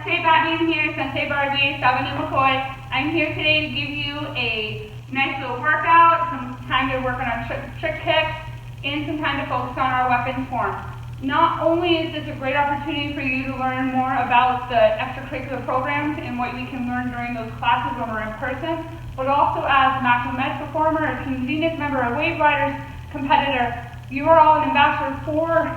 Sensei Batman here, Sensei Barbi, McCoy. I'm here today to give you a nice little workout, some time to work on our trick kicks, and some time to focus on our weapons form. Not only is this a great opportunity for you to learn more about the extracurricular programs and what we can learn during those classes when we're in person, but also as a National Med performer, a Team Zenith member, a Waveriders competitor, you are all an ambassador for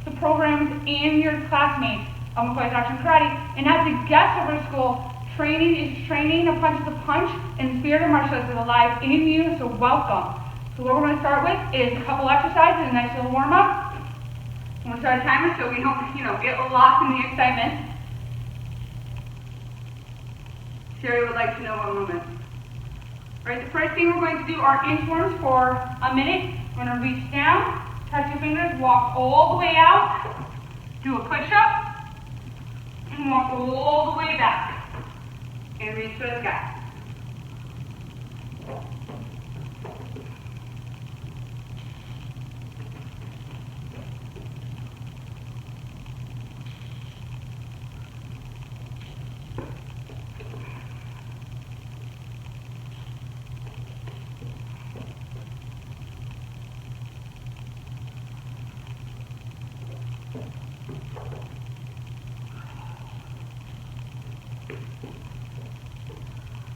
the programs and your classmates of McCoy's Action Karate. And as a guest of our school, training is training, a punch is a punch, and the spirit of martial arts is alive in you, so welcome. So what we're going to start with is a couple exercises, a nice little warm-up. I'm going to start a timer so we don't, get lost in the excitement. Sherry would like to know one moment. All right, the first thing we're going to do are inchworms for a minute. We're going to reach down, touch your fingers, walk all the way out, do a push-up, and walk all the way back, and reach for the sky.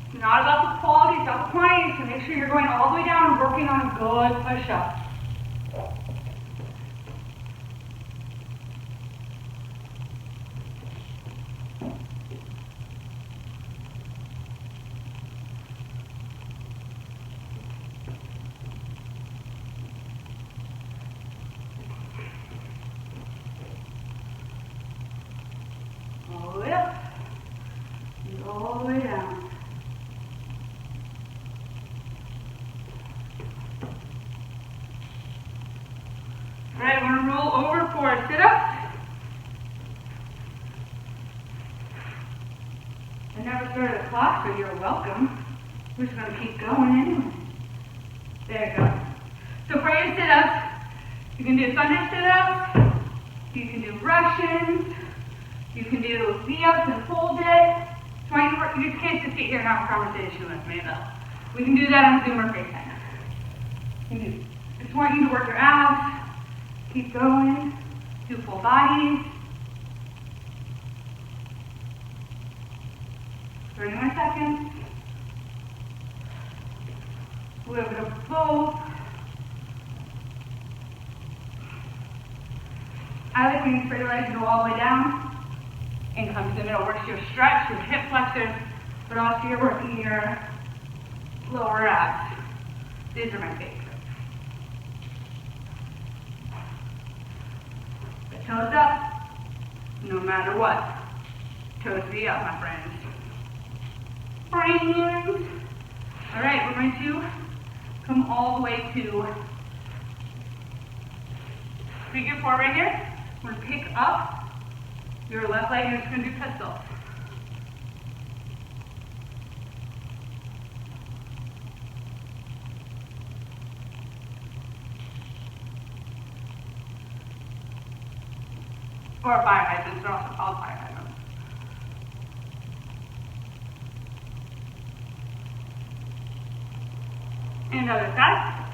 It's not about the quality, it's about the quantity, so make sure you're going all the way down and working on a good push-up. All the way up and all the way down. Alright, we're going to roll over for a sit-up. I never started a clock, so you're welcome. We're just going to keep going anyway. There you go. So for your sit-ups, you can do thunder sit-ups, you can do Russians, you can do V-ups and fold it. So you can't just sit here and have a conversation with me though. We can do that on Zoom or FaceTime. I just want you to work your abs. Keep going, do full bodies. 31 seconds. A little bit of both. I like when you spread your legs and go all the way down and come to the middle. Works your stretch, your hip flexors, but also you're working your lower abs. These are my favorites. Toes up, no matter what. Toes be up, my friends. Friends. All right, we're going to come all the way to figure four right here. We're going to pick up your left leg and it's going to do pistols. Or fire hydrants, they're also called fire hydrants. And other side.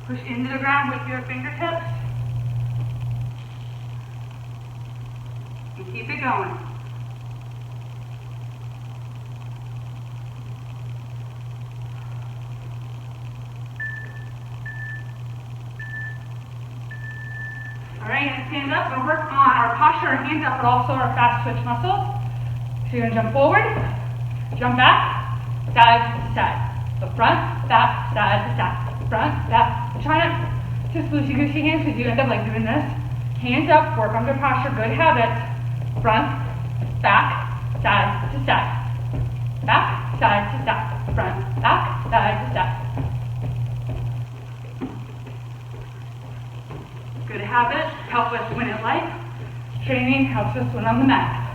Push into the ground with your fingertips. And keep it going. Alright, and stand up and work on our posture, our hands up, but also our fast twitch muscles. So you're going to jump forward, jump back, side to side. So front, back, side to side. Front, back. Try not just loosey-goosey hands because you end up like doing this. Hands up, work on good posture, good habits. Front, back, side to side. Back, side to side. Front, back, side to side. Good habits help us win at life. Training helps us win on the mat.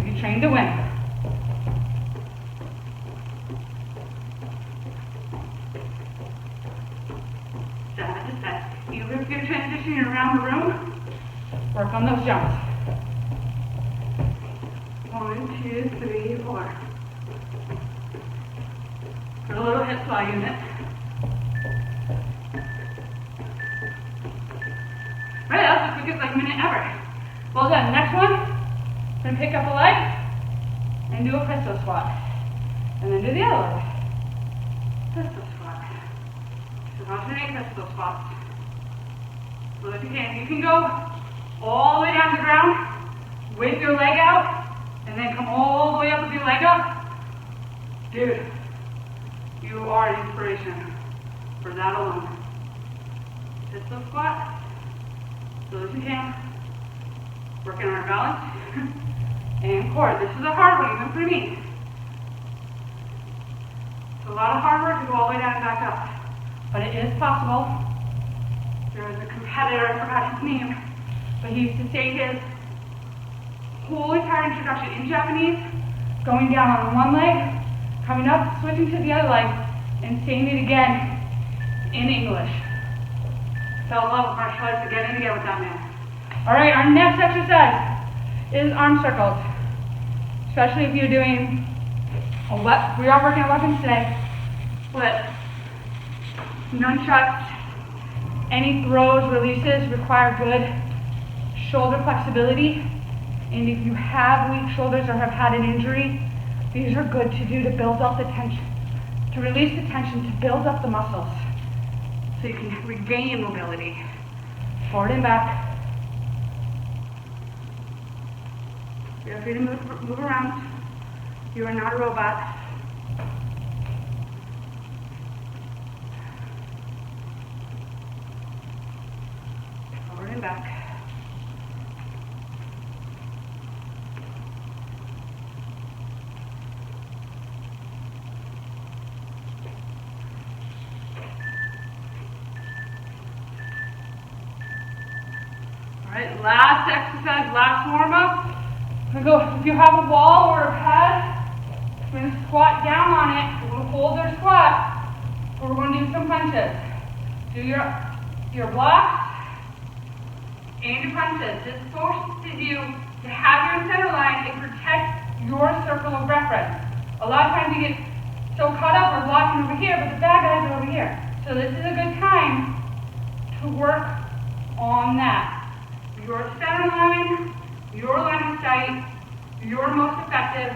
We train to win. you're transitioning around the room, work on those jumps. 1, 2, 3, 4. Put a little hip fly unit. Right, that's the quickest like minute ever. Well done. Next one, gonna pick up a leg and do a pistol squat. And then do the other leg. Pistol squat. So alternate pistol squats. So if you can. You can go all the way down to the ground with your leg out and then come all the way up with your leg up. Dude, you are an inspiration for that alone. Pistol squat. So if you can. Working on our balance. And core. This is a hard one, even for me. It's a lot of hard work to go all the way down and back up. But it is possible. There was a competitor, I forgot his name, but he used to say his whole entire introduction in Japanese, going down on one leg, coming up, switching to the other leg, and saying it again in English. Fell in love with martial arts again and again with that man. All right, our next exercise is arm circles. Especially if you're doing we are working on weapons today. Split. Nunchucks. Any throws, releases require good shoulder flexibility. And if you have weak shoulders or have had an injury, these are good to do to build up the tension, to release the tension, to build up the muscles so you can regain mobility. Forward and back. Feel free to move around. You are not a robot. Forward and back. All right, last exercise, last warm-up. If you have a wall or a pad, we're going to squat down on it. We're going to hold our squat, but we're going to do some punches. Do your blocks and your punches. This forces you to have your center line and protect your circle of reference. A lot of times you get so caught up we're blocking over here, but the bad guys are over here. So this is a good time to work on that. Your center line, your line of sight, your most effective,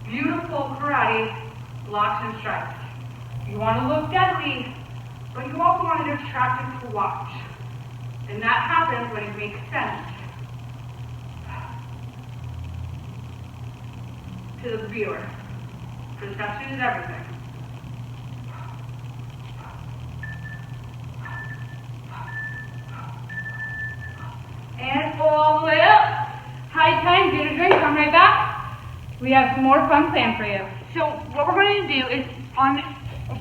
beautiful karate blocks and strikes. You want to look deadly, but you also want it attractive to watch. And that happens when it makes sense to the viewer. Perception is everything. And all the way up. High time, get a drink, come right back. We have some more fun planned for you. So what we're going to do is on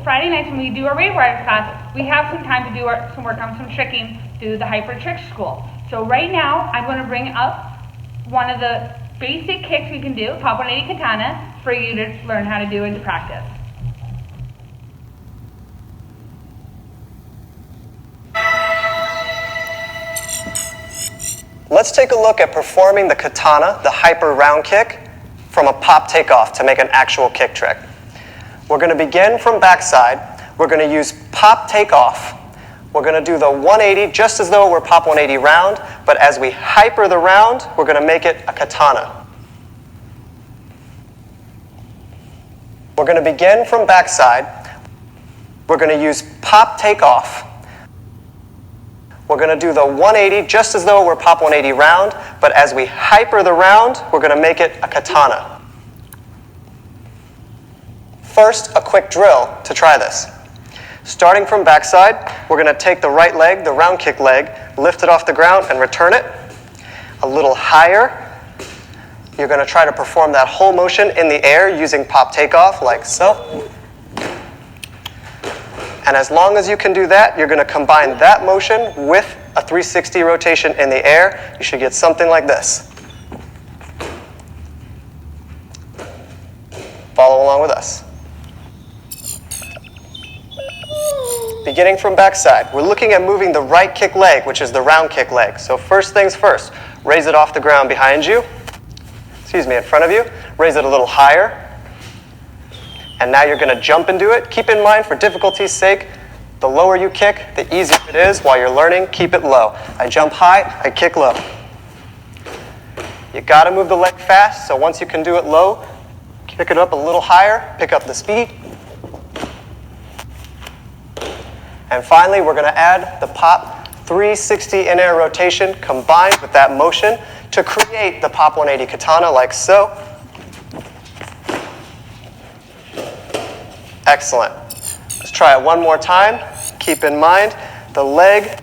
Friday nights when we do our Waverider class, we have some time to do some work on some tricking through the Hyper Trick School. So right now, I'm going to bring up one of the basic kicks we can do, Pop 180 Katana, for you to learn how to do and to practice. Let's take a look at performing the katana, the hyper round kick, from a pop takeoff to make an actual kick trick. We're going to begin from backside. We're going to use pop takeoff. We're going to do the 180 just as though we're pop 180 round, but as we hyper the round, we're going to make it a katana. We're going to begin from backside. We're going to use pop takeoff. We're going to do the 180 just as though we're pop 180 round, but as we hyper the round, we're going to make it a katana. First, a quick drill to try this. Starting from backside, we're going to take the right leg, the round kick leg, lift it off the ground and return it. A little higher. You're going to try to perform that whole motion in the air using pop takeoff like so. And as long as you can do that, you're going to combine that motion with a 360 rotation in the air. You should get something like this. Follow along with us. beginning from backside. We're looking at moving the right kick leg, which is the round kick leg. So first things first, raise it off the ground behind you. In front of you. Raise it a little higher. And now you're going to jump and do it. Keep in mind, for difficulty's sake, the lower you kick, the easier it is. While you're learning, keep it low. I jump high, I kick low. You got to move the leg fast, so once you can do it low, kick it up a little higher, pick up the speed. And finally, we're going to add the pop 360 in-air rotation combined with that motion to create the pop 180 katana like so. Excellent. Let's try it one more time. Keep in mind, the leg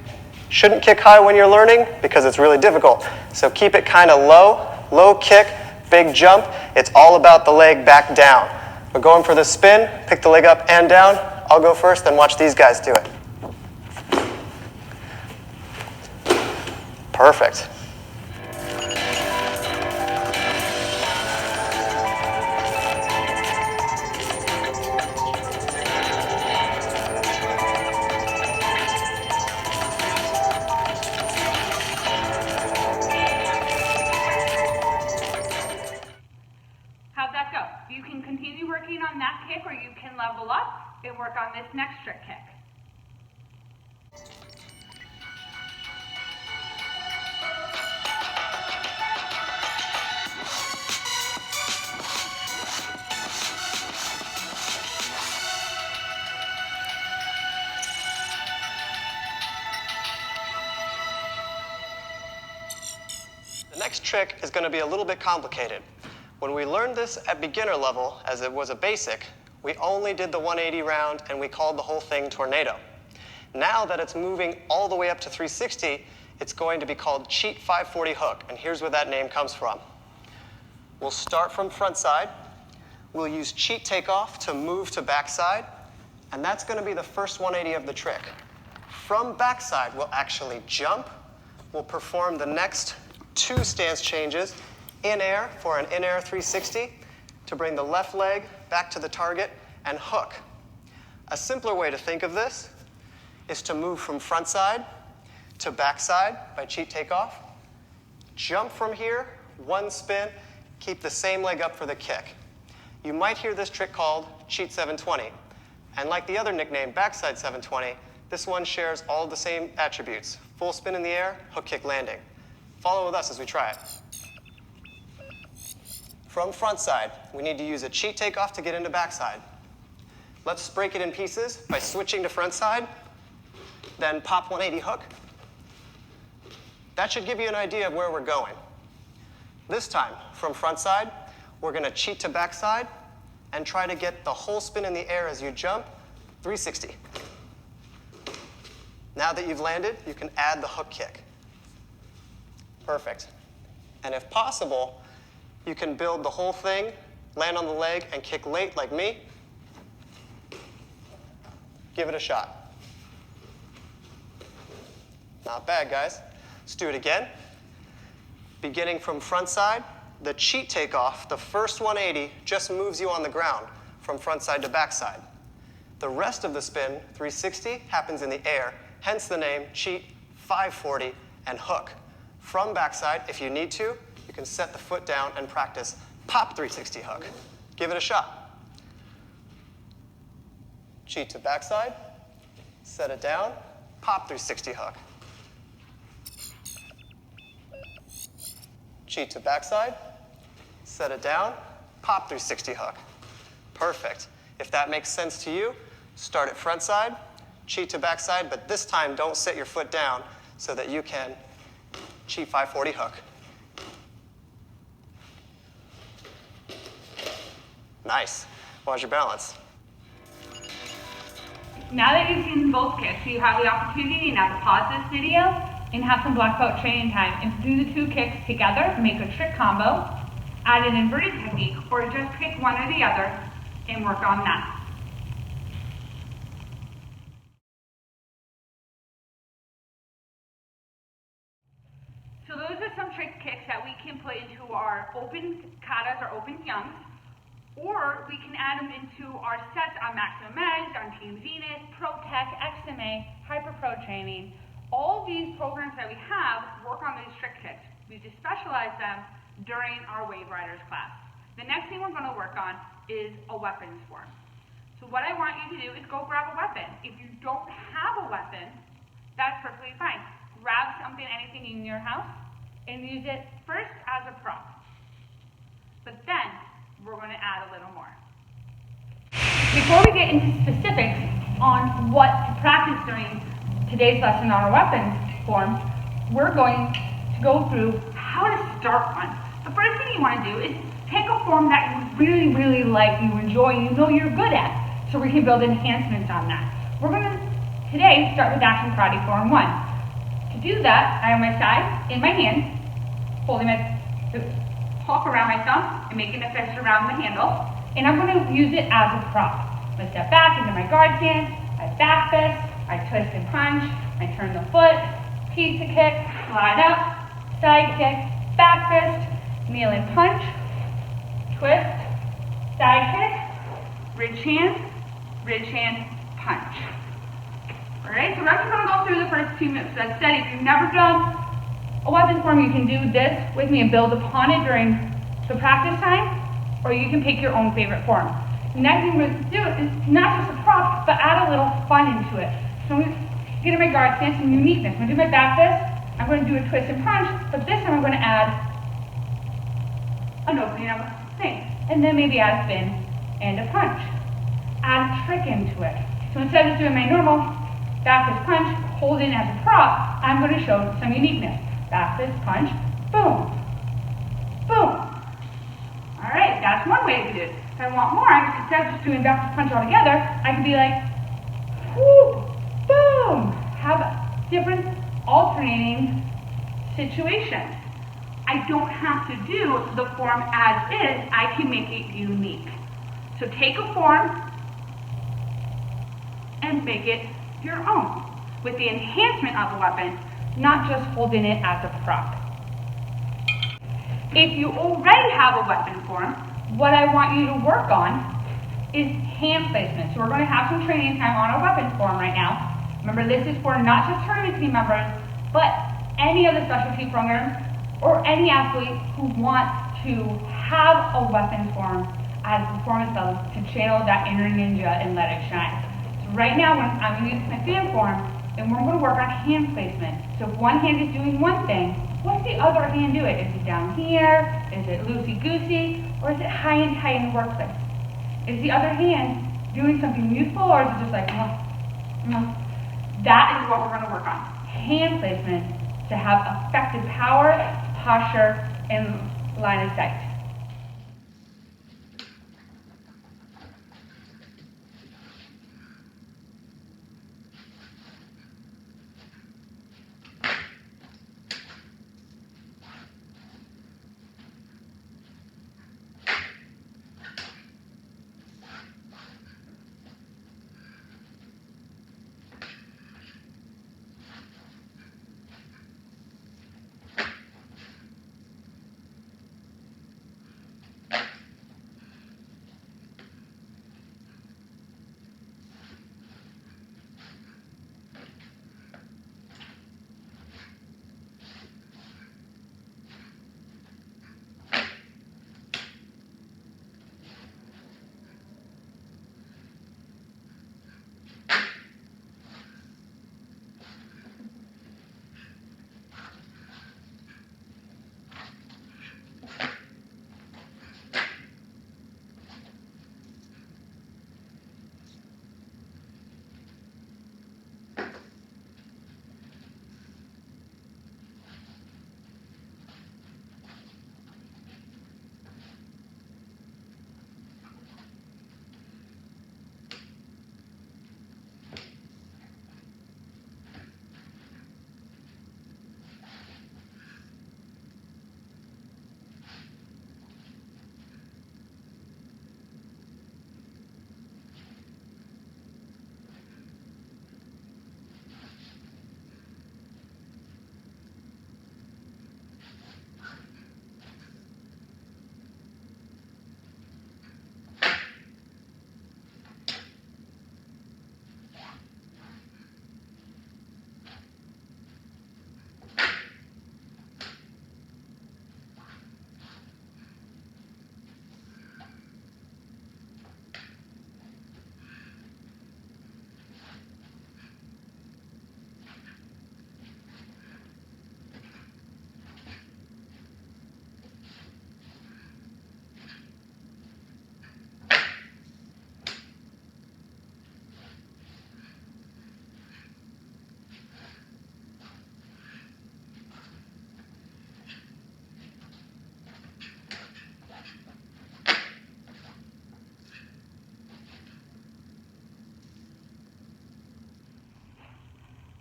shouldn't kick high when you're learning because it's really difficult. So keep it kind of low, low kick, big jump. It's all about the leg back down. We're going for the spin, pick the leg up and down. I'll go first, then watch these guys do it. Perfect. How'd that go? You can continue working on that kick, or you can level up and work on this next trick kick. The next trick is going to be a little bit complicated. When we learned this at beginner level, as it was a basic, we only did the 180 round and we called the whole thing tornado. Now that it's moving all the way up to 360, it's going to be called cheat 540 hook, and here's where that name comes from. We'll start from front side. We'll use cheat takeoff to move to backside, and that's going to be the first 180 of the trick. From backside, we'll actually jump. We'll perform the next 2 stance changes in air for an in-air 360 to bring the left leg back to the target and hook. A simpler way to think of this is to move from front side to back side by cheat takeoff. Jump from here, 1 spin, keep the same leg up for the kick. You might hear this trick called cheat 720. And like the other nickname, backside 720, this one shares all the same attributes. Full spin in the air, hook kick landing. Follow with us as we try it. From front side, we need to use a cheat takeoff to get into backside. Let's break it in pieces by switching to front side, then pop 180 hook. That should give you an idea of where we're going. This time, from front side, we're going to cheat to backside and try to get the whole spin in the air as you jump, 360. Now that you've landed, you can add the hook kick. Perfect. And if possible, you can build the whole thing, land on the leg, and kick late like me. Give it a shot. Not bad, guys. Let's do it again. Beginning from front side, the cheat takeoff, the first 180, just moves you on the ground from front side to back side. The rest of the spin, 360, happens in the air, hence the name cheat 540 and hook. From backside, if you need to, you can set the foot down and practice pop 360 hook. Give it a shot. Cheat to backside, set it down, pop 360 hook. Cheat to backside, set it down, pop 360 hook. Perfect. If that makes sense to you, start at front side, cheat to backside, but this time don't set your foot down so that you can cheat 540 hook. Nice. Watch your balance. Now that you've seen both kicks, you have the opportunity now to pause this video and have some black belt training time and do the 2 kicks together, make a trick combo, add an inverted technique, or just pick one or the other and work on that. So those are some trick kicks that we can put into our open katas or open kyungs, Or we can add them into our sets on Maximum Edge, on Team Zenith, ProTech, XMA, HyperPro Training. All these programs that we have work on these trick kicks. We just specialize them during our Waveriders class. The next thing we're going to work on is a weapons form. So what I want you to do is go grab a weapon. If you don't have a weapon, that's perfectly fine. Grab something, anything in your house, and use it first as a prop. But then, we're going to add a little more. Before we get into specifics on what to practice during today's lesson on our weapons form, we're going to go through how to start one. The first thing you want to do is pick a form that you really like, you enjoy, you know you're good at, so we can build enhancements on that. We're going to today start with Action Karate Form 1. To do that, I have my side in my hand, holding my hook around my thumb and making a fist around the handle, and I'm going to use it as a prop. I'm going to step back into my guard stance, I back fist, I twist and punch, I turn the foot, pizza kick, slide up, side kick, back fist, kneel and punch, twist, side kick, ridge hand, punch. Alright, so we're actually going to go through the first 2 moves. So I said, if you've never done a weapons form, you can do this with me and build upon it during the practice time, or you can pick your own favorite form. The next thing we're going to do is not just a prop, but add a little fun into it. So I'm going to get in my guard stance and uniqueness. I'm going to do my back fist, I'm going to do a twist and punch, but this time I'm going to add an opening of a thing, and then maybe add a spin and a punch. Add a trick into it. So instead of just doing my normal back fist punch, holding as a prop, I'm going to show some uniqueness. Back fist punch, boom, boom. All right, that's one way to do it. If I want more, instead of just doing back fist punch all together, I can be like, whoo, boom. Have different alternating situations. I don't have to do the form as is, I can make it unique. So take a form and make it your own with the enhancement of a weapon, not just holding it as a prop. If you already have a weapon form, what I want you to work on is hand placement. So we're going to have some training time on our weapon form right now. Remember, this is for not just tournament team members, but any other specialty program or any athlete who wants to have a weapon form at a performance level to channel that inner ninja and let it shine. So right now, when I'm going to use my fan form, and we're going to work on hand placement. So if one hand is doing one thing, what's the other hand doing? Is it down here? Is it loosey-goosey? Or is it high and tight in the workplace? Is the other hand doing something useful, or is it just like, That is what we're going to work on. Hand placement to have effective power, posture, and line of sight.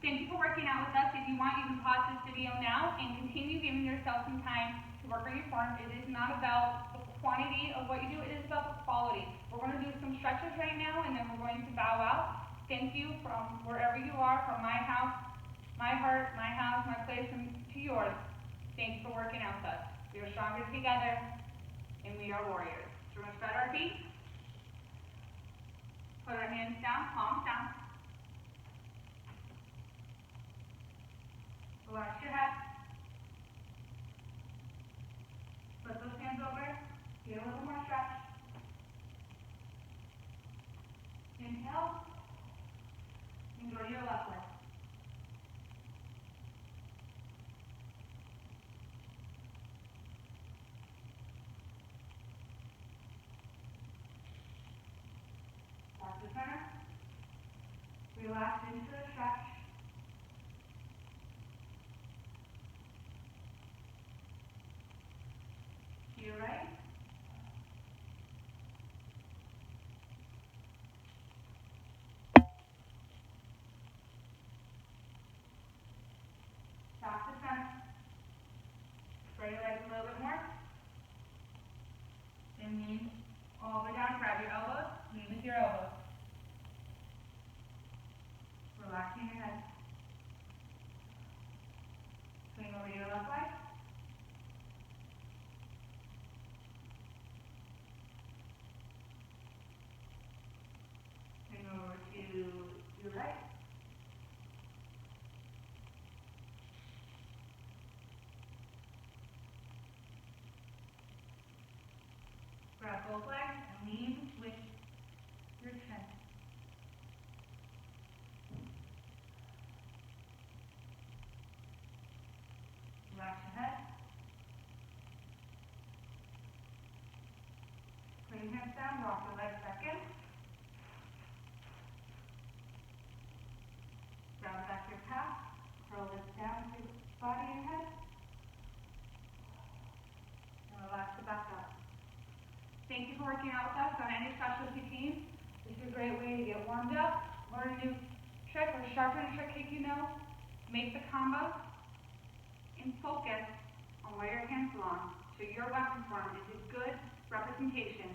Thank you for working out with us. If you want, you can pause this video now and continue giving yourself some time to work on your form. It is not about the quantity of what you do, it is about the quality. We're going to do some stretches right now and then we're going to bow out. Thank you from wherever you are, from my house, my heart, my house, my place, and to yours. Thank you for working out with us. We are stronger together and we are warriors. So we're going to spread our feet. Put our hands down, palms down. Relax your head. Put those hands over. Get a little more stretch. Inhale. And go to your left leg. Back to center. Relax into the stretch. To your right. Back to center. Spread your legs a little bit more. Then lean all the way down. Grab your elbows. Lean with your elbows. Relaxing your head. Swing over to your left leg. Swing over to your right. Grab both legs and lean with your chin. Relax your head. Put your hands down, walk your legs back in. Round back your calf. Curl this down to your body and head. And relax it back up. Thank you for working out with us on any specialty team. This is a great way to get warmed up, learn a new trick or sharpen a trick kick you know, make the combo, and focus on where your hands belong. So your weapon form is a good representation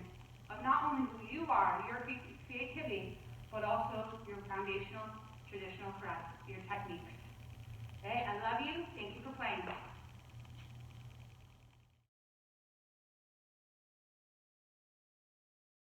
of not only who you are, your creativity, but also your foundational, traditional threats, your techniques. Okay, I love you. Thank you for playing.